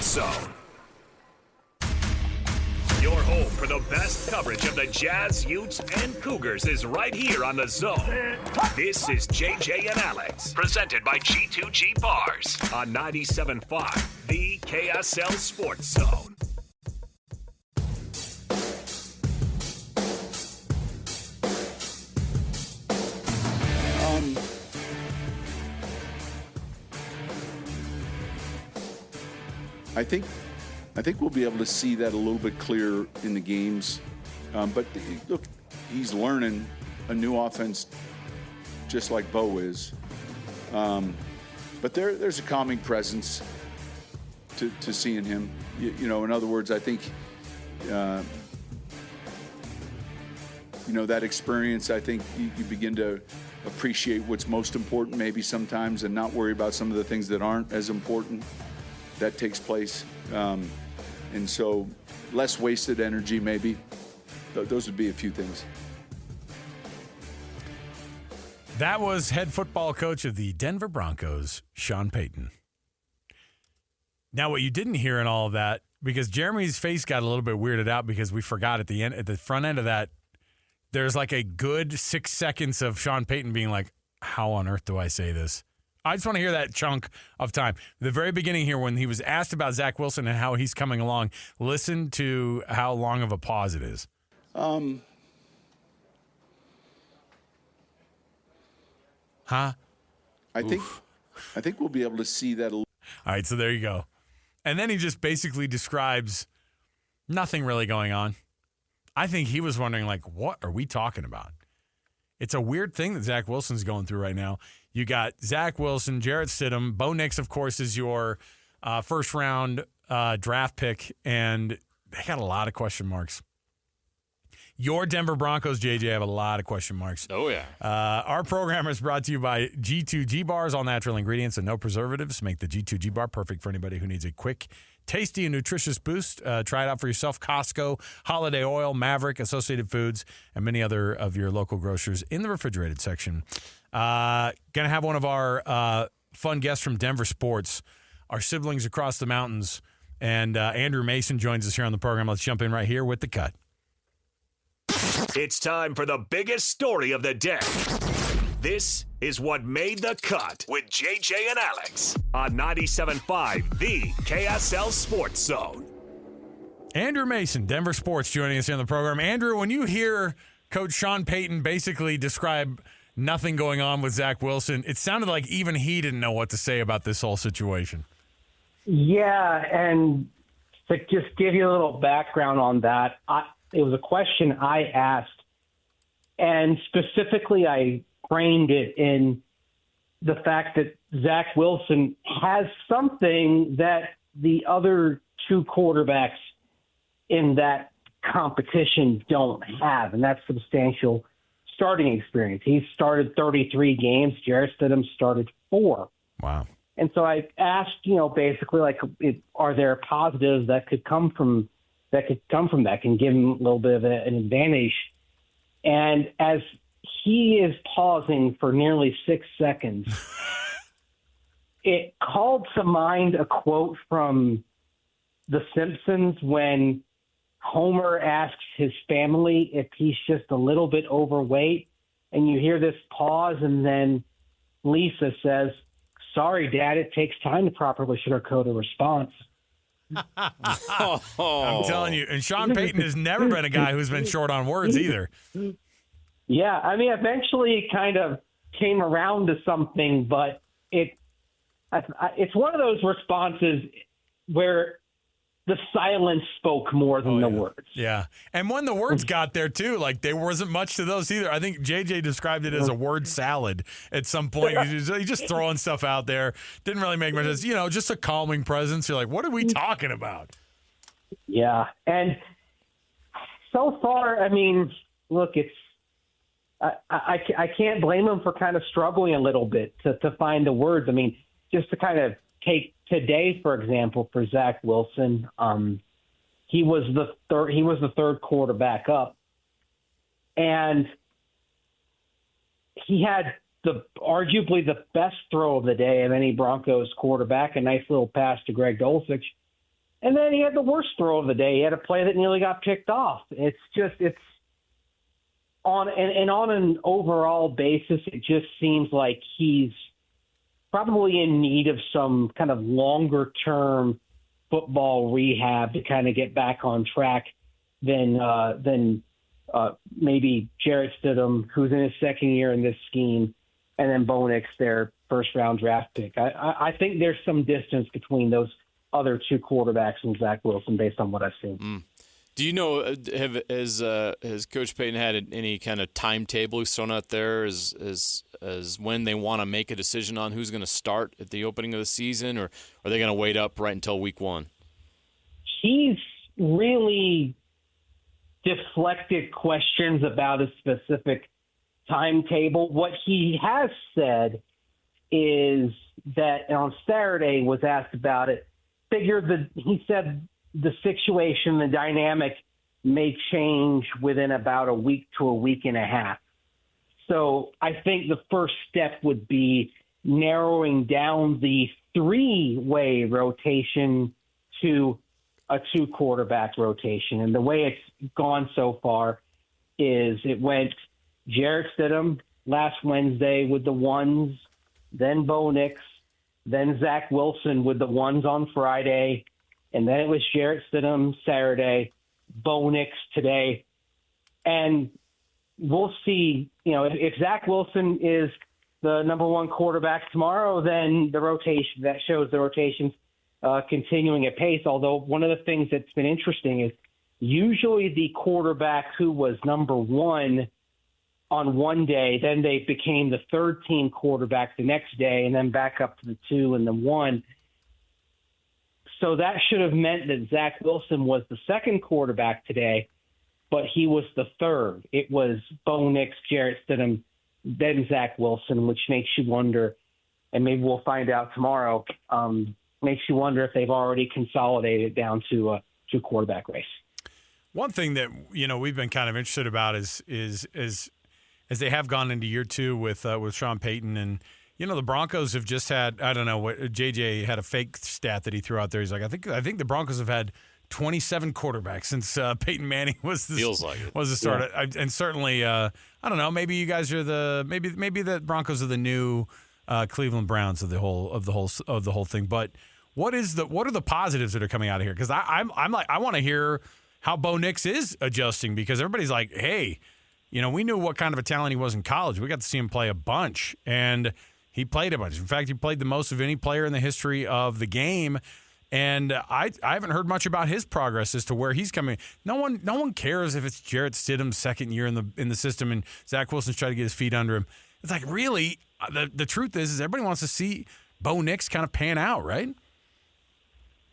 Sports Zone. Your home for the best coverage of the Jazz, Utes, and Cougars is right here on the Zone. This is JJ and Alex, presented by G2G Bars on 97.5, the KSL Sports Zone. I think we'll be able to see that a little bit clearer in the games. But look, he's learning a new offense just like Bo is. But there's a calming presence to seeing him. You know, in other words, I think, that experience, I think you begin to appreciate what's most important maybe sometimes and not worry about some of the things that aren't as important. That takes place. And so less wasted energy maybe. Those would be a few things. That was head football coach of the Denver Broncos, Sean Payton. Now, what you didn't hear in all of that, because Jeremy's face got a little bit weirded out because we forgot at the front end of that, there's like a good 6 seconds of Sean Payton being like, how on earth do I say this? I just want to hear that chunk of time. The very beginning here, when he was asked about Zach Wilson and how he's coming along, listen to how long of a pause it is. I think we'll be able to see that a little. All right, so there you go. And then he just basically describes nothing really going on. I think he was wondering, like, what are we talking about? It's a weird thing that Zach Wilson's going through right now. You got Zach Wilson, Jarrett Stidham, Bo Nix, of course, is your first-round draft pick, and they got a lot of question marks. Your Denver Broncos, JJ, have a lot of question marks. Oh, yeah. Our program is brought to you by G2G Bars, all natural ingredients and no preservatives. Make the G2G Bar perfect for anybody who needs a quick, tasty, and nutritious boost. Try it out for yourself. Costco, Holiday Oil, Maverick, Associated Foods, and many other of your local grocers in the refrigerated section. Going to have one of our fun guests from Denver Sports, our siblings across the mountains, and Andrew Mason joins us here on the program. Let's jump in right here with The Cut. It's time for the biggest story of the day. This is what made the cut with JJ and Alex on 97.5, the KSL Sports Zone. Andrew Mason, Denver Sports, joining us here on the program. Andrew, when you hear Coach Sean Payton basically describe nothing going on with Zach Wilson, it sounded like even he didn't know what to say about this whole situation. Yeah, and to just give you a little background on that, it was a question I asked, and specifically I framed it in the fact that Zach Wilson has something that the other two quarterbacks in that competition don't have, and that's substantial starting experience. He's started 33 games. Jarrett Stidham started 4. Wow. And so I asked, basically, like, are there positives that could come from that can give him a little bit of an advantage. And as he is pausing for nearly 6 seconds, it called to mind a quote from The Simpsons when Homer asks his family if he's just a little bit overweight, and you hear this pause, and then Lisa says, "Sorry, Dad, it takes time to properly sugarcoat a response." I'm telling you, and Sean Payton has never been a guy who's been short on words either. Yeah, I mean, eventually it kind of came around to something, but it's one of those responses where the silence spoke more than the words. Yeah. And when the words got there, too, like there wasn't much to those either. I think JJ described it as a word salad at some point. He's just throwing stuff out there. Didn't really make much sense. Just a calming presence. You're like, what are we talking about? Yeah. And so far, I mean, look, I can't blame him for kind of struggling a little bit to find the words. I mean, just to kind of take today, for example, for Zach Wilson, he was the third quarterback up, and he had arguably the best throw of the day of any Broncos quarterback, a nice little pass to Greg Dulcich. And then he had the worst throw of the day. He had a play that nearly got picked off. It's on an overall basis, it just seems like he's probably in need of some kind of longer term football rehab to kind of get back on track than maybe Jarrett Stidham, who's in his second year in this scheme, and then Bo Nix, their first-round draft pick. I think there's some distance between those other two quarterbacks and Zach Wilson based on what I've seen. Do you know, has Coach Payton had any kind of timetable he's thrown out there as when they want to make a decision on who's going to start at the opening of the season, or are they going to wait up right until week one? He's really deflected questions about a specific timetable. What he has said is that, and on Saturday was asked about it, he said the situation, the dynamic may change within about a week to a week and a half. So I think the first step would be narrowing down the three-way rotation to a two-quarterback rotation. And the way it's gone so far is it went Jarrett Stidham last Wednesday with the ones, then Bo Nix, then Zach Wilson with the ones on Friday, and then it was Jarrett Stidham Saturday, Bo Nix today. And we'll see, if Zach Wilson is the number one quarterback tomorrow, then the rotation, that shows the rotation's continuing at pace. Although one of the things that's been interesting is usually the quarterback who was number one on one day, then they became the third team quarterback the next day, and then back up to the two and the one. So that should have meant that Zach Wilson was the second quarterback today, but he was the third. It was Bo Nix, Jarrett Stidham, then Zach Wilson, which makes you wonder, and maybe we'll find out tomorrow, makes you wonder if they've already consolidated down to a two-quarterback race. One thing that, we've been kind of interested about is as they have gone into year two with Sean Payton, and the Broncos have just had, I don't know what, JJ had a fake stat that he threw out there. He's like, I think the Broncos have had 27 quarterbacks since Peyton Manning was the starter. Yeah. And certainly, I don't know, maybe you guys are maybe the Broncos are the new Cleveland Browns of the whole thing. But what are the positives that are coming out of here? Because I'm like, I want to hear how Bo Nix is adjusting, because everybody's like, hey, we knew what kind of a talent he was in college. We got to see him play a bunch, and he played a bunch. In fact, he played the most of any player in the history of the game. And I haven't heard much about his progress as to where he's coming. No one cares if it's Jarrett Stidham's second year in the system and Zach Wilson's trying to get his feet under him. It's like, really, the truth is everybody wants to see Bo Nix kind of pan out, right?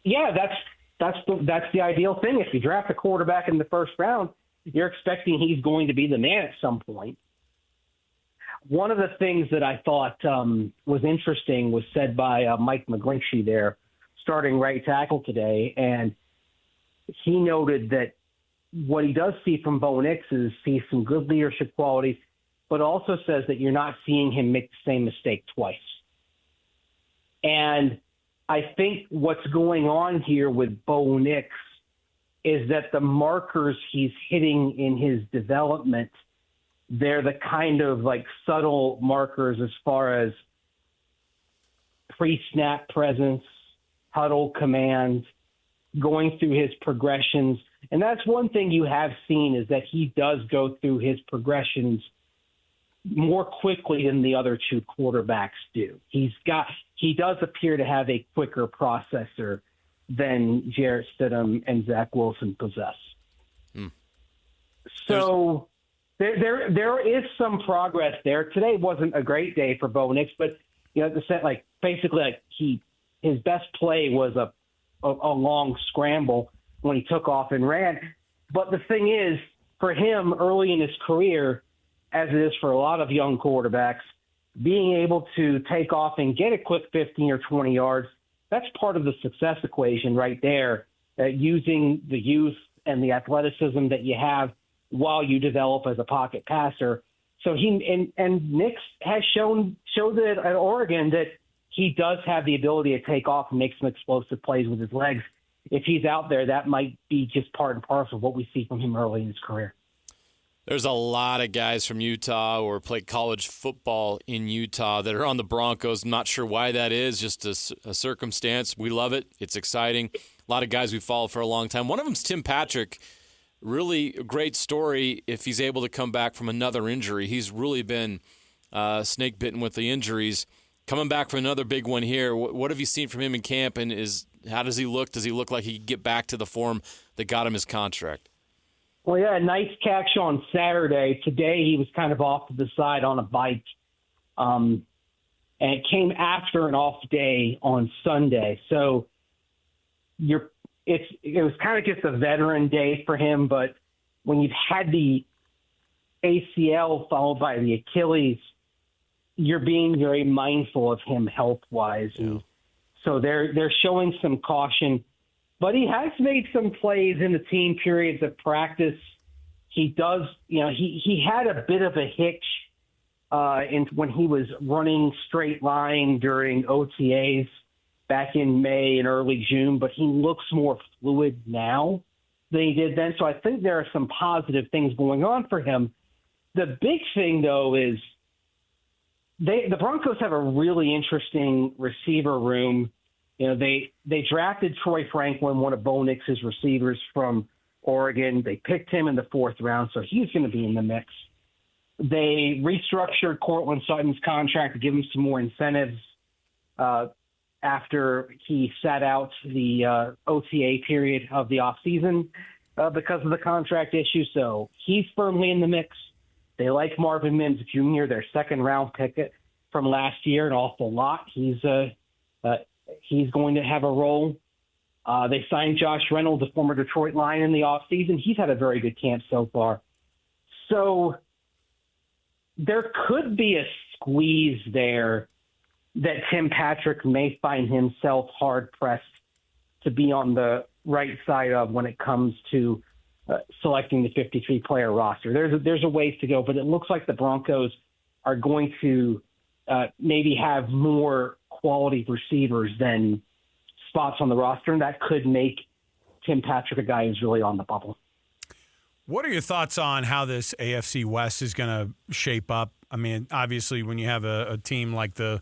Yeah, that's the ideal thing. If you draft a quarterback in the first round, you're expecting he's going to be the man at some point. One of the things that I thought was interesting was said by Mike McGlinchey, their starting right tackle today, and he noted that what he does see from Bo Nix is sees some good leadership qualities, but also says that you're not seeing him make the same mistake twice. And I think what's going on here with Bo Nix is that the markers he's hitting in his development, they're the kind of like subtle markers as far as pre-snap presence, huddle command, going through his progressions. And that's one thing you have seen, is that he does go through his progressions more quickly than the other two quarterbacks do. He does appear to have a quicker processor than Jarrett Stidham and Zach Wilson possess. So there is some progress there. Today wasn't a great day for Bo Nix, but his best play was a long scramble when he took off and ran. But the thing is, for him early in his career, as it is for a lot of young quarterbacks, being able to take off and get a quick 15 or 20 yards, that's part of the success equation right there, using the youth and the athleticism that you have while you develop as a pocket passer. So Nix has showed that at Oregon that he does have the ability to take off and make some explosive plays with his legs. if he's out there, that might be just part and parcel of what we see from him early in his career. There's a lot of guys from Utah or play college football in Utah that are on the Broncos. I'm not sure why that is, just a circumstance. We love it. It's exciting. A lot of guys we followed for a long time. One of them's Tim Patrick. Really a great story if he's able to come back from another injury. He's really been snake bitten with the injuries. Coming back for another big one here. What have you seen from him in camp, and how does he look? Does he look like he can get back to the form that got him his contract? Well, yeah, nice catch on Saturday. Today he was kind of off to the side on a bike. And it came after an off day on Sunday. So it was kind of just a veteran day for him, but when you've had the ACL followed by the Achilles, you're being very mindful of him health-wise. Yeah. And so they're showing some caution. But he has made some plays in the team periods of practice. He does, he had a bit of a hitch when he was running straight line during OTAs back in May and early June, but he looks more fluid now than he did then. So I think there are some positive things going on for him. The big thing, though, is the Broncos have a really interesting receiver room. They drafted Troy Franklin, one of Bo Nix's receivers from Oregon. They picked him in the 4th round, so he's going to be in the mix. They restructured Cortland Sutton's contract to give him some more incentives after he sat out the OTA period of the offseason because of the contract issue. So he's firmly in the mix. They like Marvin Mims Jr., their 2nd-round pick from last year, an awful lot. He's going to have a role. They signed Josh Reynolds, a former Detroit Lion, in the offseason. He's had a very good camp so far. So there could be a squeeze there that Tim Patrick may find himself hard-pressed to be on the right side of when it comes to selecting the 53-player roster. There's a ways to go, but it looks like the Broncos are going to maybe have more quality receivers than spots on the roster, and that could make Tim Patrick a guy who's really on the bubble. What are your thoughts on how this AFC West is going to shape up? I mean, obviously, when you have a team like the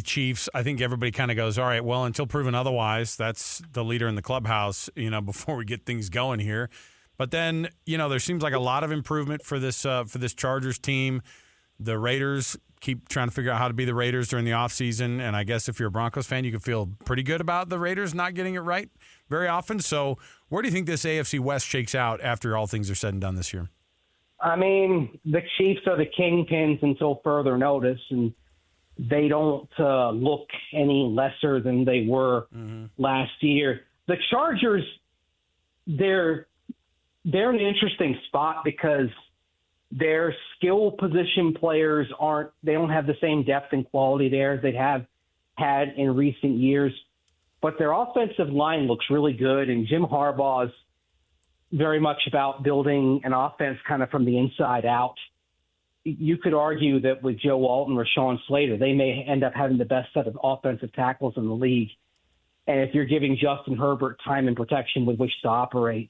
Chiefs, I think everybody kind of goes, all right, well, until proven otherwise, that's the leader in the clubhouse, before we get things going here. But then, there seems like a lot of improvement for this Chargers team. The Raiders keep trying to figure out how to be the Raiders during the offseason, and I guess if you're a Broncos fan, you can feel pretty good about the Raiders not getting it right very often. So where do you think this AFC West shakes out after all things are said and done this year? I mean, the Chiefs are the kingpins until further notice, and they don't look any lesser than they were last year. The Chargers, they're in an interesting spot because their skill position players don't have the same depth and quality there as they have had in recent years, but their offensive line looks really good, and Jim Harbaugh's very much about building an offense kind of from the inside out. You could argue that with Joe Walton or Rashawn Slater, they may end up having the best set of offensive tackles in the league. And if you're giving Justin Herbert time and protection with which to operate,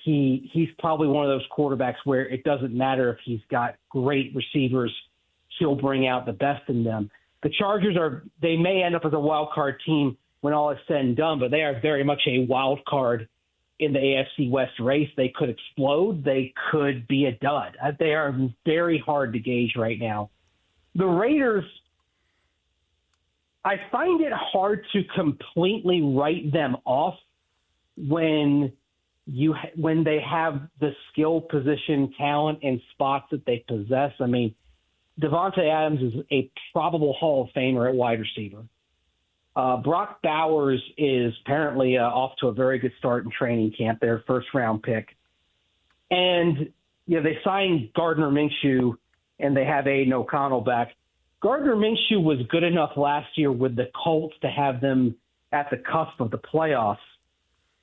he's probably one of those quarterbacks where it doesn't matter if he's got great receivers, he'll bring out the best in them. The Chargers they may end up as a wild card team when all is said and done, but they are very much a wild card in the AFC West race. They could explode. They could be a dud. They are very hard to gauge right now. The Raiders, I find it hard to completely write them off when they have the skill position, talent, and spots that they possess. I mean, Devontae Adams is a probable Hall of Famer at wide receiver. Brock Bowers is apparently off to a very good start in training camp, their 1st-round pick. And, they signed Gardner Minshew, and they have Aiden O'Connell back. Gardner Minshew was good enough last year with the Colts to have them at the cusp of the playoffs.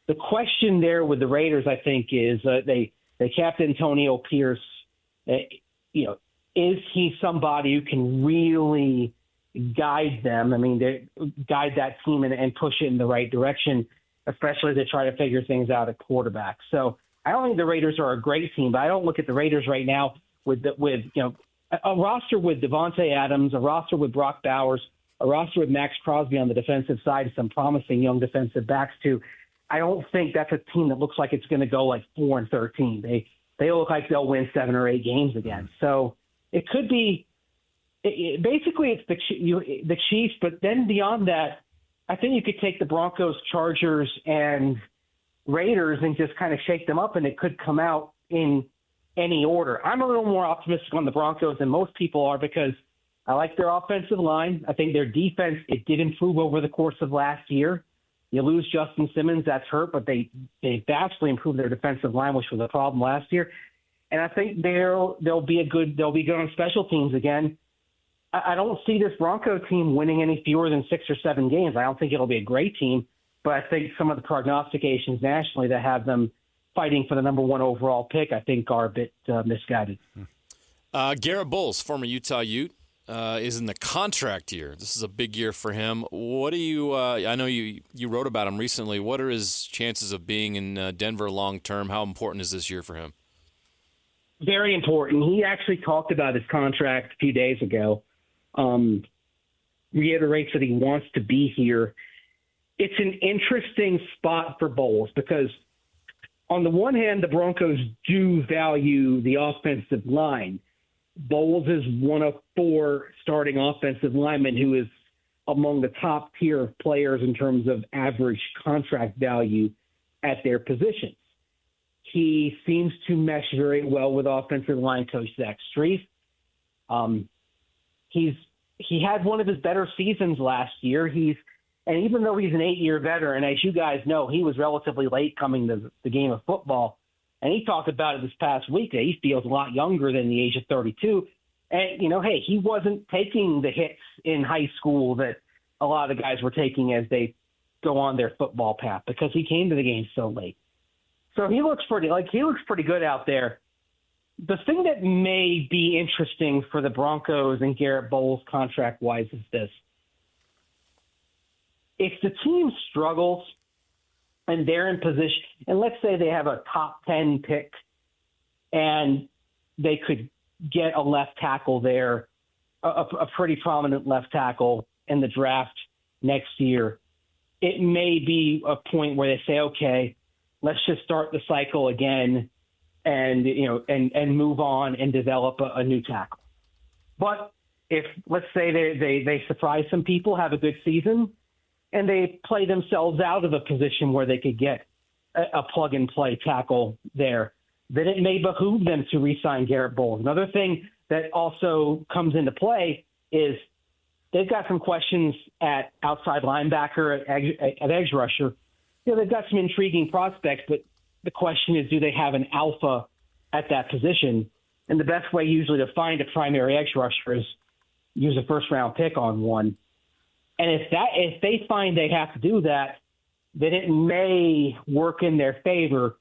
The question there with the Raiders, I think, is they capped Antonio Pierce. Is he somebody who can really guide them. I mean, they guide that team and push it in the right direction, especially as they try to figure things out at quarterback. So I don't think the Raiders are a great team, but I don't look at the Raiders right now with a roster with Devontae Adams, a roster with Brock Bowers, a roster with Max Crosby on the defensive side, some promising young defensive backs too. I don't think that's a team that looks like it's going to go like 4-13. They look like they'll win 7 or 8 games again. So it could be basically it's the Chiefs, but then beyond that, I think you could take the Broncos, Chargers, and Raiders and just kind of shake them up, and it could come out in any order. I'm a little more optimistic on the Broncos than most people are because I like their offensive line. I think their defense, it did improve over the course of last year. You lose Justin Simmons, that's hurt, but they vastly improved their defensive line, which was a problem last year. And I think they'll be good on special teams again. I don't see this Bronco team winning any fewer than 6 or 7 games. I don't think it'll be a great team, but I think some of the prognostications nationally that have them fighting for the number 1 overall pick, I think are a bit misguided. Garrett Bowles, former Utah Ute, is in the contract year. This is a big year for him. What do you I know you wrote about him recently. What are his chances of being in Denver long term? How important is this year for him? Very important. He actually talked about his contract a few days ago. Reiterates that he wants to be here. It's an interesting spot for Bowles because on the one hand, the Broncos do value the offensive line. Bowles is one of 4 starting offensive linemen who is among the top tier of players in terms of average contract value at their positions. He seems to mesh very well with offensive line coach Zach Strief. He had one of his better seasons last year. And even though he's an 8-year veteran, as you guys know, he was relatively late coming to the game of football. And he talked about it this past week that he feels a lot younger than the age of 32. And, hey, he wasn't taking the hits in high school that a lot of the guys were taking as they go on their football path because he came to the game so late. So he looks pretty good out there. The thing that may be interesting for the Broncos and Garrett Bowles contract-wise is this. If the team struggles and they're in position, and let's say they have a top 10 pick and they could get a left tackle there, a pretty prominent left tackle in the draft next year, it may be a point where they say, okay, let's just start the cycle again and move on and develop a new tackle. But if, let's say they surprise some people, have a good season, and they play themselves out of a position where they could get a plug-and-play tackle there, then it may behoove them to re-sign Garrett Bowles. Another thing that also comes into play is they've got some questions at outside linebacker, at edge rusher. They've got some intriguing prospects, but the question is, do they have an alpha at that position? And the best way usually to find a primary edge rusher is use a first-round pick on one. And if they find they have to do that, then it may work in their favor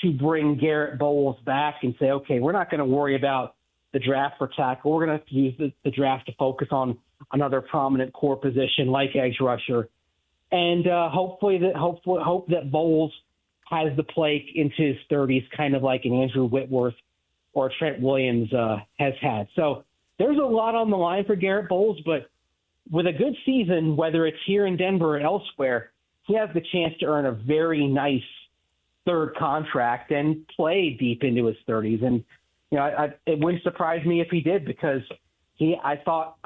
to bring Garrett Bowles back and say, okay, we're not going to worry about the draft for tackle. We're going to use the draft to focus on another prominent core position like edge rusher. And hope that Bowles has the play into his 30s, kind of like an Andrew Whitworth or Trent Williams has had. So there's a lot on the line for Garrett Bowles, but with a good season, whether it's here in Denver or elsewhere, he has the chance to earn a very nice third contract and play deep into his 30s. And it wouldn't surprise me if he did, because I thought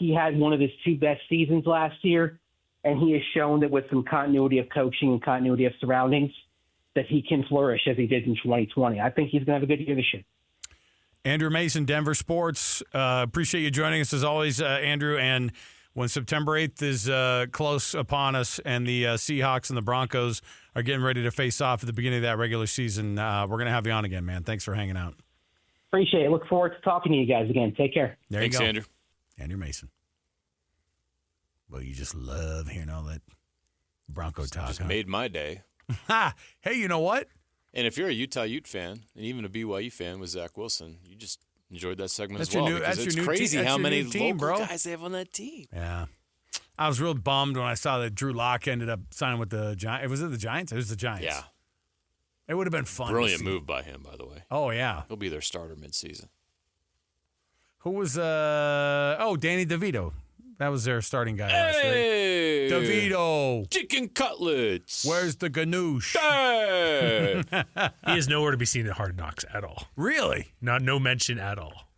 he had one of his 2 best seasons last year, and he has shown that with some continuity of coaching and continuity of surroundings, that he can flourish as he did in 2020. I think he's going to have a good year this year. Andrew Mason, Denver Sports. Appreciate you joining us as always, Andrew. And when September 8th is close upon us and the Seahawks and the Broncos are getting ready to face off at the beginning of that regular season, we're going to have you on again, man. Thanks for hanging out. Appreciate it. Look forward to talking to you guys again. Take care. Thanks, Andrew. Andrew Mason. Well, you just love hearing all that Bronco talk. Just made my day. Hey, you know what? And if you're a Utah Ute fan, and even a BYU fan with Zach Wilson, enjoyed that segment That's as well. your new- because that's it's your new crazy team- how that's your many new team, local bro. guys they have on that team. Yeah. I was real bummed when I saw that Drew Lock ended up signing with the Giants. Was it the Giants? It was the Giants. Yeah. It would have been fun. Brilliant to see. move by him, by the way. Oh, yeah. He'll be their starter midseason. Who was, Danny DeVito. That was their starting guy last year. Hey! DeVito. Chicken cutlets. Where's the ganoush? Hey! He is nowhere to be seen at Hard Knocks at all. Really? No mention at all.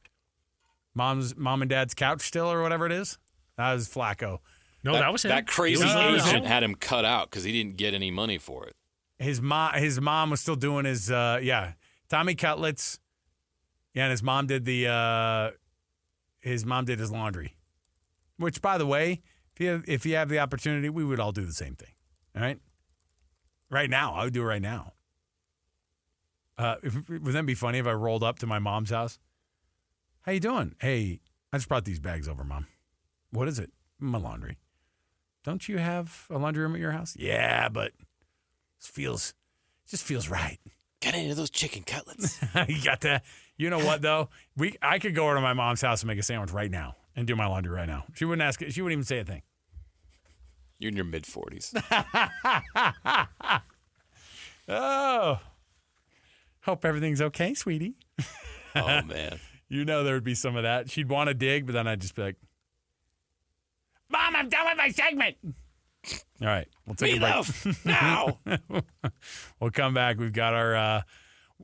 Mom and dad's couch still or whatever it is? That was Flacco. No, that was him. That crazy He was agent home. had him cut out because he didn't get any money for it. His mom was still doing his Tommy Cutlets. Yeah, and his mom did his laundry. Which, by the way, if you have the opportunity, we would all do the same thing. All right? Right now. I would do it right now. Would that be funny if I rolled up to my mom's house? How you doing? Hey, I just brought these bags over, Mom. What is it? My laundry. Don't you have a laundry room at your house? Yeah, but it just feels right. Got into those chicken cutlets. You got that? You know what, though? I could go over to my mom's house and make a sandwich right now and do my laundry right now. She wouldn't ask it. She wouldn't even say a thing. You're in your mid-40s. Oh. Hope everything's okay, sweetie. Oh, man. You know there would be some of that. She'd want to dig, but then I'd just be like, Mom, I'm done with my segment. All right. We'll take a break. Meatloaf, now. We'll come back. We've got our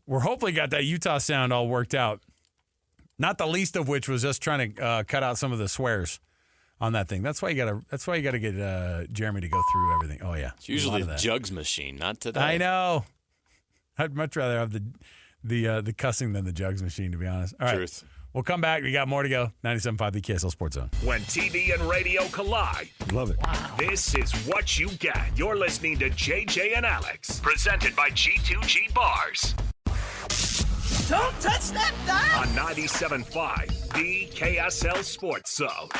we're hopefully got that Utah sound all worked out. Not the least of which was just trying to cut out some of the swears on that thing. That's why you gotta get Jeremy to go through everything. Oh yeah. It's usually the jugs machine, not today. I know. I'd much rather have the cussing than the jugs machine, to be honest. All right. Truth. We'll come back. We got more to go. 97.5 the KSL Sports Zone. When TV and radio collide. Love it. This is what you get. You're listening to JJ and Alex, presented by G2G Bars. Don't touch that dial! On 97.5, the KSL Sports Zone.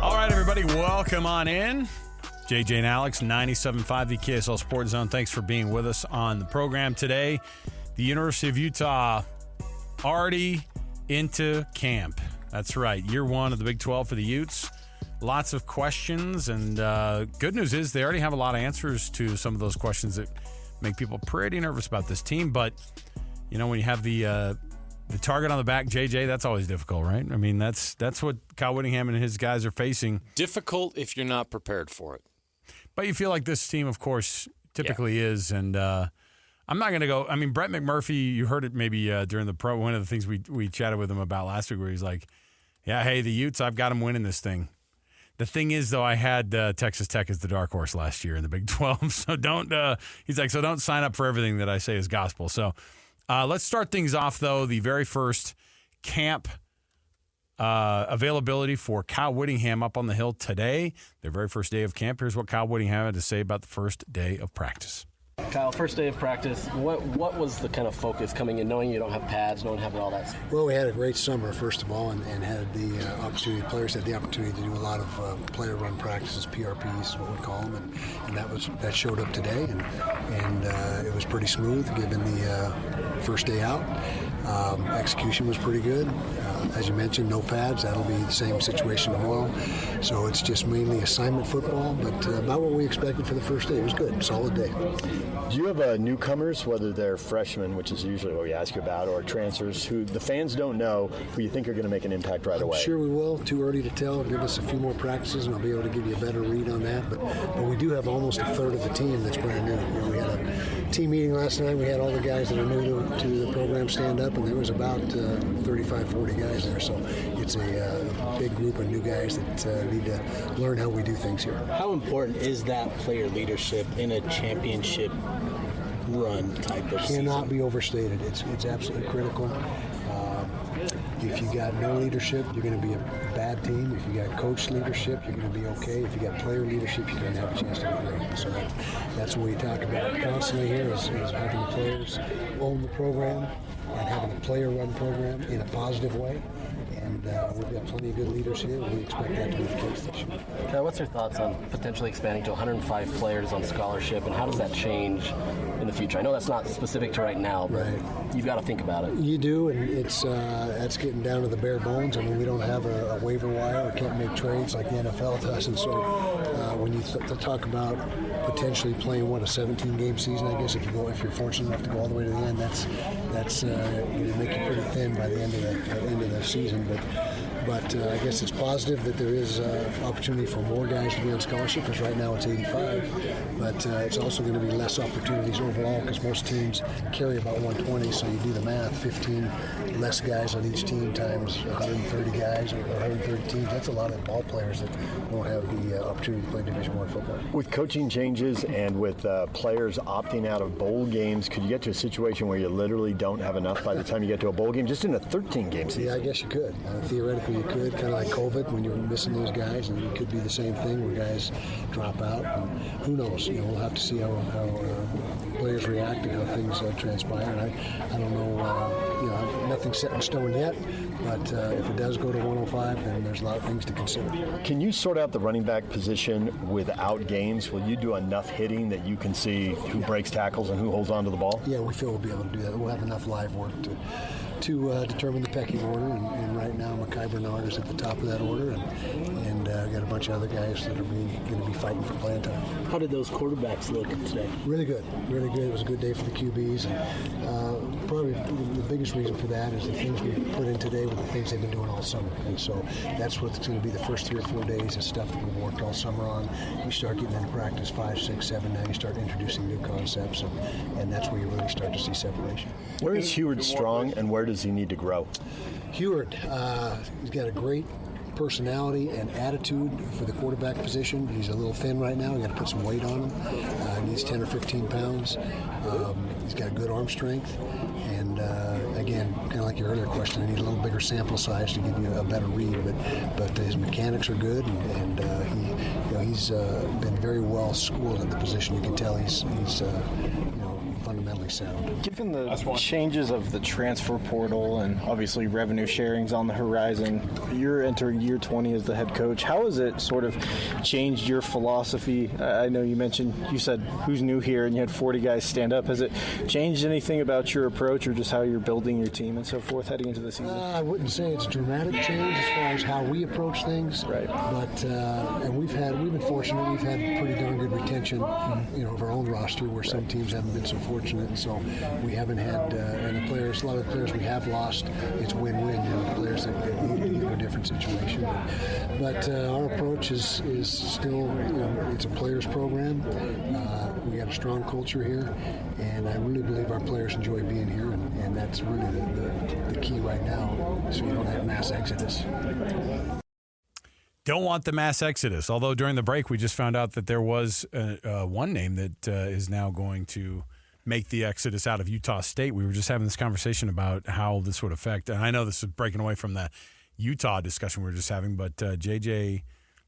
All right, everybody, welcome on in. JJ and Alex, 97.5 the KSL Sports Zone. Thanks for being with us on the program today. The University of Utah already into camp. That's right. Year one of the Big 12 for the Utes. Lots of questions, and good news is they already have a lot of answers to some of those questions that make people pretty nervous about this team. But, you know, when you have the target on the back, JJ, that's always difficult, right? I mean, that's what Kyle Whittingham and his guys are facing. Difficult if you're not prepared for it. But you feel like this team, of course, typically is. And I'm not going to go. I mean, Brett McMurphy, you heard it maybe during the pro. One of the things we chatted with him about last week where he's like, yeah, hey, the Utes, I've got them winning this thing. The thing is, though, I had Texas Tech as the dark horse last year in the Big 12. So don't sign up for everything that I say is gospel. So let's start things off, though. The very first camp availability for Kyle Whittingham up on the hill today. Their very first day of camp. Here's what Kyle Whittingham had to say about the first day of practice. Kyle, first day of practice, what was the kind of focus coming in, knowing you don't have pads, knowing having all that? Well, we had a great summer, first of all, and had the opportunity, players had the opportunity to do a lot of player-run practices, PRPs is what we call them, and that showed up today, and it was pretty smooth given the first day out. Execution was pretty good. As you mentioned, no pads. That'll be the same situation tomorrow. So it's just mainly assignment football, but about what we expected for the first day. It was good, solid day. Do you have newcomers, whether they're freshmen, which is usually what we ask you about, or transfers, who the fans don't know, who you think are going to make an impact right away? Sure we will. Too early to tell. Give us a few more practices, and I'll be able to give you a better read on that. But we do have almost a third of the team that's brand new. You know, we had a team meeting last night. We had all the guys that are new to the program stand up, and there was about 35, 40 guys there. So it's a big group of new guys that need to learn how we do things here. How important is that player leadership in a championship run type of season? Cannot be overstated. It's absolutely critical. If you got no leadership, you're going to be a bad team. If you got coach leadership, you're going to be okay. If you got player leadership, you're going to have a chance to be great. So that's what we talk about constantly here is having the players own the program, and having a player-run program in a positive way. And we've got plenty of good leaders here, and we expect that to be the case this year. What's your thoughts on potentially expanding to 105 players on scholarship, and how does that change in the future? I know that's not specific to right now, but you've got to think about it. You do, and it's that's getting down to the bare bones. I mean, we don't have a waiver wire. We can't make trades like the NFL does, and so when you talk about potentially playing a 17-game season, I guess if you're fortunate enough to go all the way to the end, that's going to make you pretty thin by the end of the season. But I guess it's positive that there is opportunity for more guys to be on scholarship, because right now it's 85. But it's also going to be less opportunities overall, because most teams carry about 120. So you do the math: 15 less guys on each team times 130 guys or 130 teams. That's a lot of ball players that won't have the opportunity to play Division I football. With coaching changes and with players opting out of bowl games, could you get to a situation where you literally don't have enough by the time you get to a bowl game, just in a 13-game season? Yeah, I guess you could. Theoretically, you could, kind of like COVID when you were missing those guys, and it could be the same thing where guys drop out. And who knows? We'll have to see how players react and how things transpire. And I don't know. Nothing's set in stone yet. But if it does go to 105, then there's a lot of things to consider. Can you sort out the running back position without games? Will you do enough hitting that you can see who breaks tackles and who holds on to the ball? Yeah, we feel we'll be able to do that. We'll have enough live work to determine the pecking order, and right now Mekhi Bernard is at the top of that order, and got a bunch of other guys that are going to be fighting for playing time. How did those quarterbacks look today? Really good. It was a good day for the QBs, and probably the biggest reason for that is the things we put in today were the things they've been doing all summer, and so that's what's going to be the first 3 or 4 days is stuff that we've worked all summer on. You start getting into practice 5, 6, 7, now you start introducing new concepts, and that's where you really start to see separation. Where is Heward strong, and where does he need to grow? Heward, he's got a great personality and attitude for the quarterback position. He's a little thin right now. We got to put some weight on him. He needs 10 or 15 pounds. He's got good arm strength. And again, kind of like your earlier question, I need a little bigger sample size to give you a better read. But his mechanics are good, and he's been very well schooled at the position. You can tell he's fundamentally sound. Given the changes of the transfer portal and obviously revenue sharing's on the horizon, you're entering year 20 as the head coach. How has it sort of changed your philosophy? I know you said who's new here, and you had 40 guys stand up. Has it changed anything about your approach or just how you're building your team and so forth heading into the season? I wouldn't say it's a dramatic change as far as how we approach things. Right. But and we've been fortunate. We've had pretty darn good retention, of our own roster, where some teams haven't been so fortunate, and so we haven't had and a lot of the players we have lost, it's win-win. The players that need to get in a different situation. But our approach is still, it's a players program. We got a strong culture here, and I really believe our players enjoy being here, and that's really the key right now, so you don't have mass exodus. Don't want the mass exodus, although during the break we just found out that there was one name that is now going to make the exodus out of Utah State. We were just having this conversation about how this would affect, and I know this is breaking away from the Utah discussion we were just having, but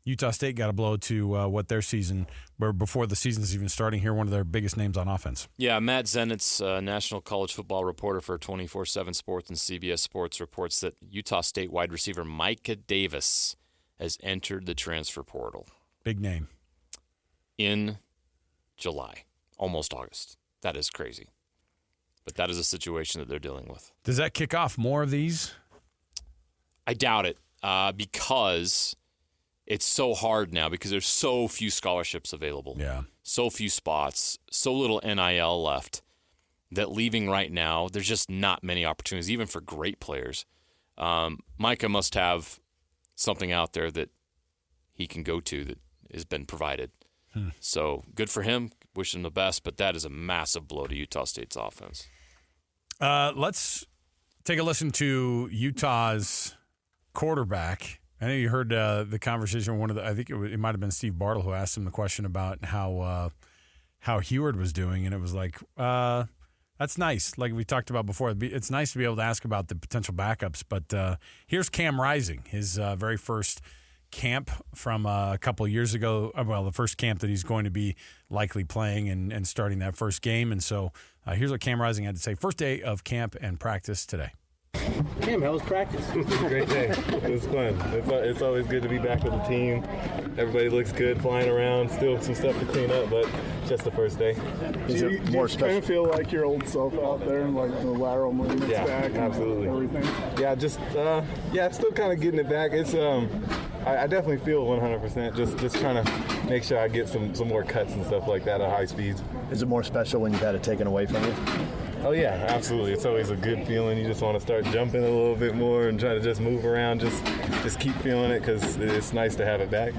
Utah State got a blow to what their season, where before the season's even starting here, one of their biggest names on offense. Yeah, Matt Zenitz, national college football reporter for 24/7 Sports and CBS Sports, reports that Utah State wide receiver Micah Davis has entered the transfer portal. Big name. In July, almost August. That is crazy. But that is a situation that they're dealing with. Does that kick off more of these? I doubt it, because it's so hard now, because there's so few scholarships available. Yeah. So few spots, so little NIL left, that leaving right now, there's just not many opportunities, even for great players. Micah must have something out there that he can go to that has been provided. So good for him. Wish him the best, but that is a massive blow to Utah State's offense. Let's take a listen to Utah's quarterback. I know you heard the conversation. I think it might have been Steve Bartle who asked him the question about how Heward was doing, and it was like, that's nice. Like we talked about before, it's nice to be able to ask about the potential backups. But here's Cam Rising, his very first camp from a couple of years ago. Well, the first camp that he's going to be likely playing and starting that first game. And so here's what Cam Rising had to say. First day of camp and practice today. Cam, how was practice? It was a great day. It was fun. It's always good to be back with the team. Everybody looks good flying around. Still some stuff to clean up, but just the first day. Do you kind of feel like your old self out there, like the lateral movements back? Absolutely. Everything? Yeah, just still kind of getting it back. It's I definitely feel 100%. Just trying to make sure I get some more cuts and stuff like that at high speeds. Is it more special when you've had it taken away from you? Oh yeah, absolutely. It's always a good feeling. You just want to start jumping a little bit more and try to just move around. Just keep feeling it because it's nice to have it back.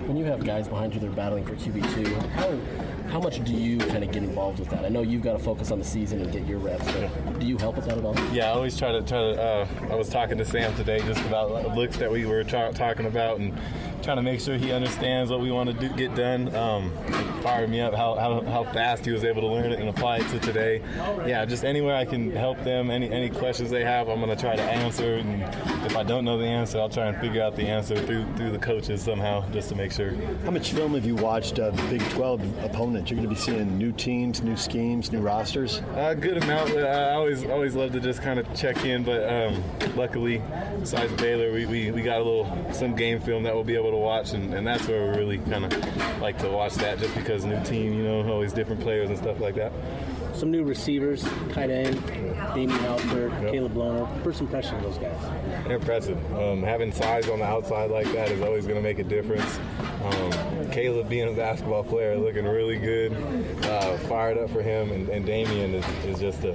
When you have guys behind you that are battling for QB2, how much do you kind of get involved with that? I know you've got to focus on the season and get your reps, but do you help with that at all? Yeah, I always try to. I was talking to Sam today just about looks that we were talking about and trying to make sure he understands what we want to get done. It fired me up how fast he was able to learn it and apply it to today. Yeah, just anywhere I can help them, any questions they have, I'm going to try to answer. And if I don't know the answer, I'll try and figure out the answer through the coaches somehow just to make sure. How much film have you watched of Big 12 opponents? You're going to be seeing new teams, new schemes, new rosters? A good amount. I always love to just kind of check in, but luckily, besides Baylor, we got some game film that we'll be able to watch, and that's where we really kind of like to watch that, just because new team, always different players and stuff like that. Some new receivers, tight end, Damien Alford, Caleb Lohner. First impression of those guys? They're impressive. Having size on the outside like that is always going to make a difference. Caleb, being a basketball player, looking really good, fired up for him, and Damien is just a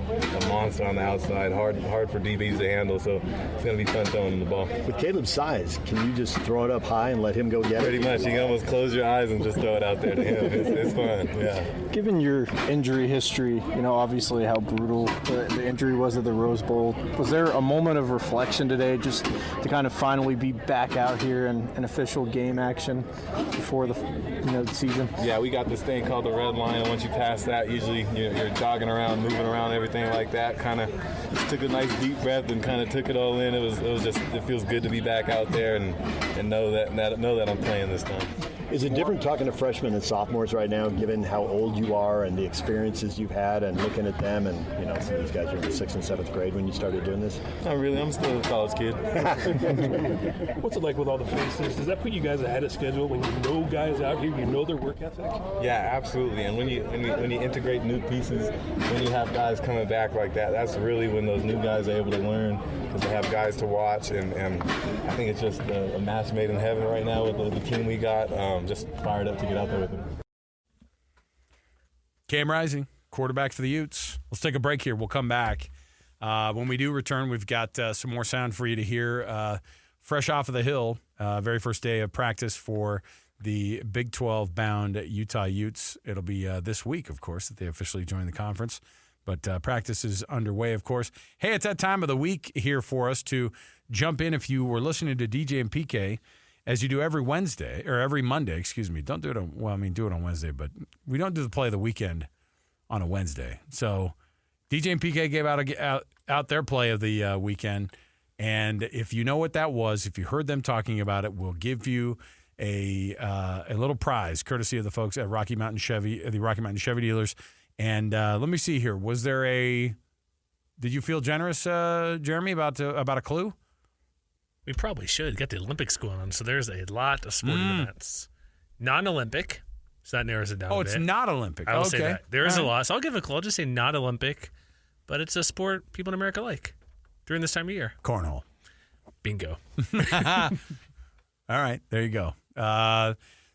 monster on the outside, hard for DBs to handle, so it's going to be fun throwing him the ball. With Caleb's size, can you just throw it up high and let him go get it? Pretty much. You can almost close your eyes and just throw it out there to him. It's fun, yeah. Given your injury history, obviously how brutal the injury was at the Rose Bowl, was there a moment of reflection today just to kind of finally be back out here in an official game action before the season? Yeah, we got this thing called the red line, and once you pass that, usually you're jogging around, moving around, everything like that. Kind of just took a nice deep breath and kind of took it all in. It feels good to be back out there and know that I'm playing this time. Is it different talking to freshmen and sophomores right now, given how old you are and the experiences you've had, and looking at them, and some of these guys were in the 6th and 7th grade when you started doing this? Not really. I'm still a college kid. What's it like with all the faces? Does that put you guys ahead of schedule when you know guys out here, their work ethic? Yeah, absolutely. And when you integrate new pieces, when you have guys coming back like that, that's really when those new guys are able to learn, because they have guys to watch, and I think it's just a match made in heaven right now with the team we got. Just fired up to get out there with them. Cam Rising, quarterback for the Utes. Let's take a break here. We'll come back. When we do return, we've got some more sound for you to hear. Fresh off of the hill, very first day of practice for the Big 12 bound Utah Utes. It'll be this week, of course, that they officially join the conference. But practice is underway, of course. Hey, it's that time of the week here for us to jump in. If you were listening to DJ and PK, as you do every Monday, don't do it do it on Wednesday, but we don't do the play of the weekend on a Wednesday. So DJ and PK gave out their play of the weekend, and if you know what that was, if you heard them talking about it, we'll give you a little prize, courtesy of the folks at Rocky Mountain Chevy, the Rocky Mountain Chevy dealers. And let me see here. Did you feel generous, Jeremy, about a clue? We probably should. Got the Olympics going on, so there's a lot of sporting events. Non-Olympic, so that narrows it down a bit. It's not Olympic. I will say that. There is a lot. So I'll give a clue. I'll just say not Olympic, but it's a sport people in America like during this time of year. Cornhole. Bingo. All right, there you go.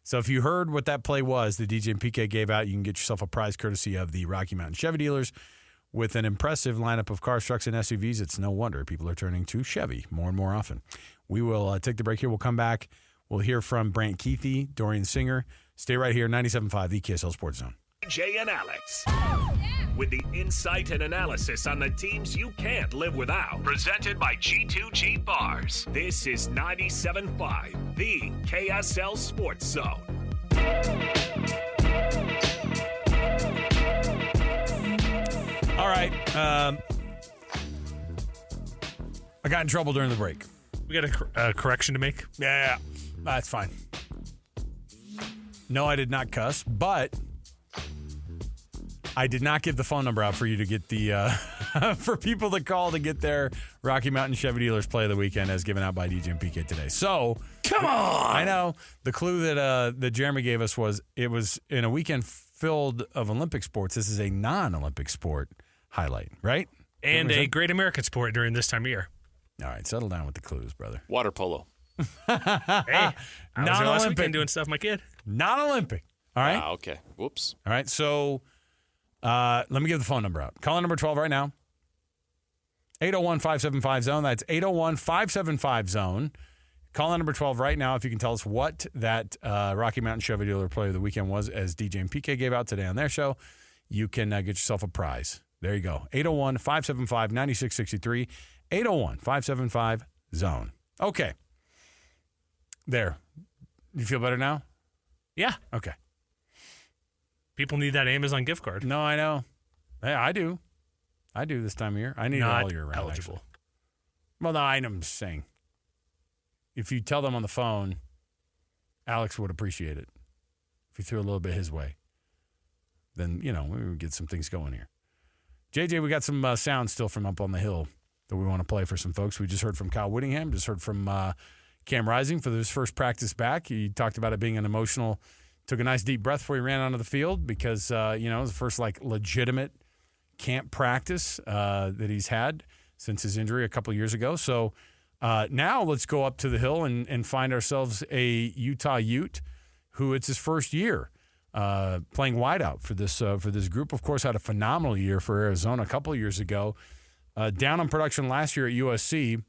So if you heard what that play was that DJ and PK gave out, you can get yourself a prize courtesy of the Rocky Mountain Chevy dealers. With an impressive lineup of cars, trucks, and SUVs, it's no wonder people are turning to Chevy more and more often. We will take the break here. We'll come back. We'll hear from Brant Keithy, Dorian Singer. Stay right here, 97.5, the KSL Sports Zone. Jay and Alex. With the insight and analysis on the teams you can't live without. Presented by G2G Bars. This is 97.5, the KSL Sports Zone. All right. I got in trouble during the break. We got a correction to make? Yeah. That's fine. No, I did not cuss, but I did not give the phone number out for you to get the for people to call to get their Rocky Mountain Chevy Dealers Play of the Weekend as given out by DJ and PK today. So come on, I know the clue that Jeremy gave us was it was in a weekend filled of Olympic sports. This is a non-Olympic sport highlight, right? And a great American sport during this time of year. All right, settle down with the clues, brother. Water polo. Hey, I was there last weekend doing stuff with my kid. Non-Olympic. All right. Okay. Whoops. All right. So let me give the phone number out. Call number 12 right now. 801-575-ZONE. That's 801-575-ZONE. Call number 12 right now if you can tell us what that Rocky Mountain Chevy Dealer Play of the Weekend was as DJ and PK gave out today on their show. You can get yourself a prize. There you go. 801-575-9663. 801-575-ZONE. Okay. There. You feel better now? Yeah. Okay. People need that Amazon gift card. No, I know. Hey, I do. I do this time of year. I need it all year round. Eligible. Actually. Well, no, I'm just saying. If you tell them on the phone, Alex would appreciate it. If you threw a little bit his way, then, we would get some things going here. JJ, we got some sound still from up on the hill that we want to play for some folks. We just heard from Kyle Whittingham, just heard from Cam Rising for his first practice back. He talked about it being an emotional, took a nice deep breath before he ran onto the field because, it was the first legitimate camp practice that he's had since his injury a couple of years ago. So now let's go up to the hill and find ourselves a Utah Ute who it's his first year playing wideout for this group. Of course, had a phenomenal year for Arizona a couple of years ago. Down on production last year at USC,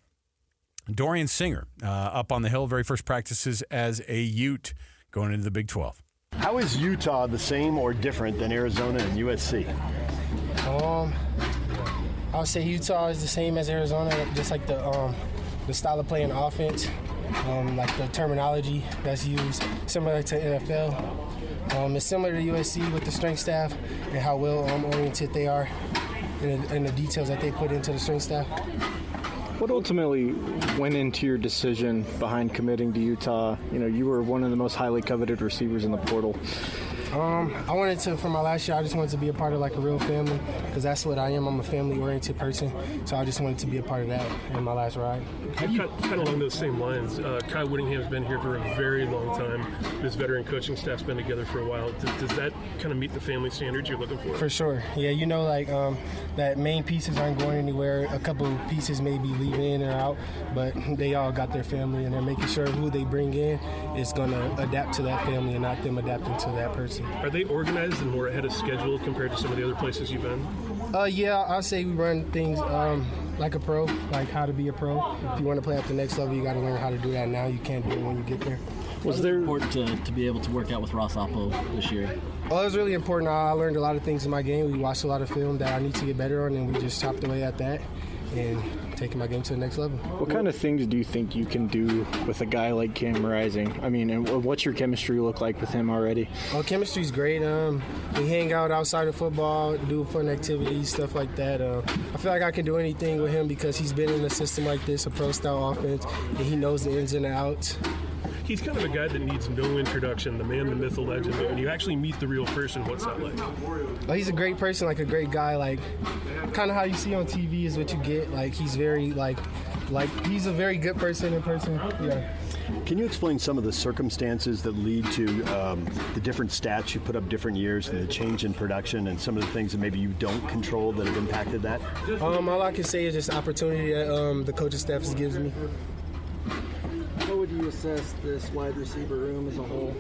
Dorian Singer up on the hill, very first practices as a Ute going into the Big 12. How is Utah the same or different than Arizona and USC? I would say Utah is the same as Arizona, just like the style of play and offense, like the terminology that's used, similar to NFL. It's similar to USC with the strength staff and how well oriented they are and the details that they put into the strength staff. What ultimately went into your decision behind committing to Utah? You were one of the most highly coveted receivers in the portal. I wanted to, for my last year, I just wanted to be a part of a real family because that's what I am. I'm a family-oriented person, so I just wanted to be a part of that in my last ride. Kind of along those same lines, Kyle Whittingham's been here for a very long time. This veteran coaching staff's been together for a while. Does that kind of meet the family standards you're looking for? For sure. Yeah, that main pieces aren't going anywhere. A couple of pieces may be leaving in or out, but they all got their family, and they're making sure who they bring in is going to adapt to that family and not them adapting to that person. Are they organized and more ahead of schedule compared to some of the other places you've been? Yeah, I'll say we run things like a pro, like how to be a pro. If you want to play at the next level, you got to learn how to do that now. You can't do it when you get there. Was it important to be able to work out with Ross Oppo this year? Well, it was really important. I learned a lot of things in my game. We watched a lot of film that I need to get better on, and we just chopped away at that and taking my game to the next level. What kind of things do you think you can do with a guy like Cam Rising? I mean, and what's your chemistry look like with him already? Well, chemistry's great. We hang out outside of football, do fun activities, stuff like that. I feel like I can do anything with him because he's been in a system like this, a pro-style offense, and he knows the ins and outs. He's kind of a guy that needs no introduction, the man, the myth, the legend. But when you actually meet the real person, what's that like? Well, he's a great person, a great guy. Kind of how you see on TV is what you get. He's very, he's a very good person in person. Yeah. Can you explain some of the circumstances that lead to the different stats you put up different years and the change in production and some of the things that maybe you don't control that have impacted that? All I can say is just opportunity that the coaching staff gives me. How would you assess this wide receiver room as a whole?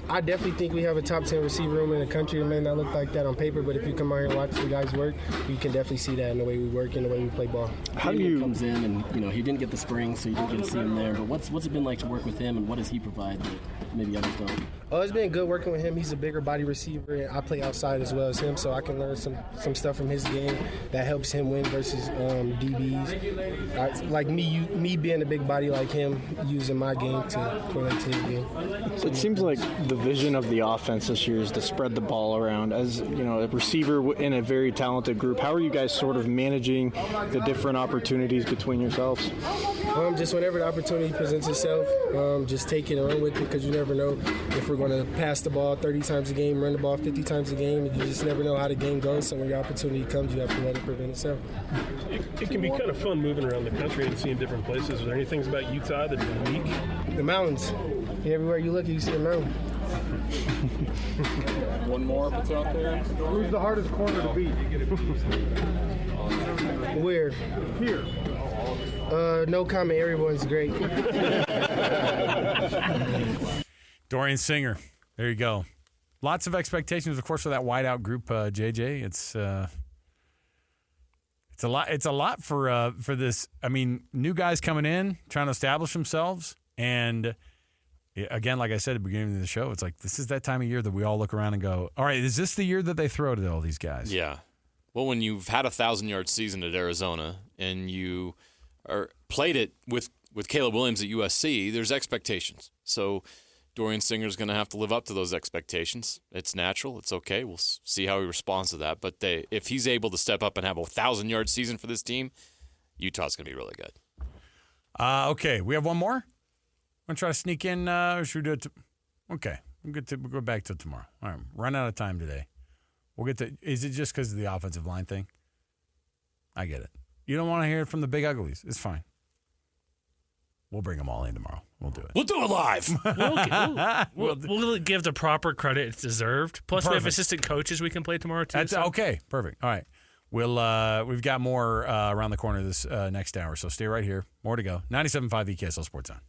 I definitely think we have a top 10 receiver room in the country. It may not look like that on paper, but if you come out here and watch the guys work, you can definitely see that in the way we work and the way we play ball. How do you comes in and he didn't get the spring, so you didn't get to see him there. But what's it been like to work with him, and what does he provide that maybe others don't? Oh, it's been good working with him. He's a bigger body receiver, and I play outside as well as him, so I can learn some stuff from his game that helps him win versus DBs. Like me being a big body like him, use in my game to correlate to his game. So it seems like the vision of the offense this year is to spread the ball around. As a receiver in a very talented group, how are you guys sort of managing the different opportunities between yourselves? Just whenever the opportunity presents itself, just take it and run with it, because you never know if we're going to pass the ball 30 times a game, run the ball 50 times a game, and you just never know how the game goes. So when your opportunity comes, you have to let it prevent itself. It can be kind of fun moving around the country and seeing different places. Are there any things about Utah that are unique? The mountains. Everywhere you look, you see a mountain. One more if it's out there. Who's the hardest corner to beat? Where? Here. No comment. Everyone's great. Dorian Singer. There you go. Lots of expectations, of course, for that wideout group, JJ. It's a lot. It's a lot for this. I mean, new guys coming in, trying to establish themselves, and again, like I said at the beginning of the show, it's like this is that time of year that we all look around and go, "All right, is this the year that they throw to all these guys?" Yeah. Well, when you've had a 1,000-yard season at Arizona and you played it with Caleb Williams at USC, there's expectations. So Dorian Singer's going to have to live up to those expectations. It's natural. It's okay. We'll see how he responds to that. But if he's able to step up and have a 1,000-yard season for this team, Utah's going to be really good. Okay, we have one more. Want to try to sneak in? Or should we do it? Okay, we'll go back to tomorrow. All right, run out of time today. We'll get to. Is it just because of the offensive line thing? I get it. You don't want to hear it from the big uglies. It's fine. We'll bring them all in tomorrow. We'll do it. We'll do it live. We'll give the proper credit it's deserved. Plus, we have assistant coaches we can play tomorrow too. That's okay. Perfect. All right. We've got more around the corner this next hour, so stay right here. More to go. 97.5 EKSL Sports On.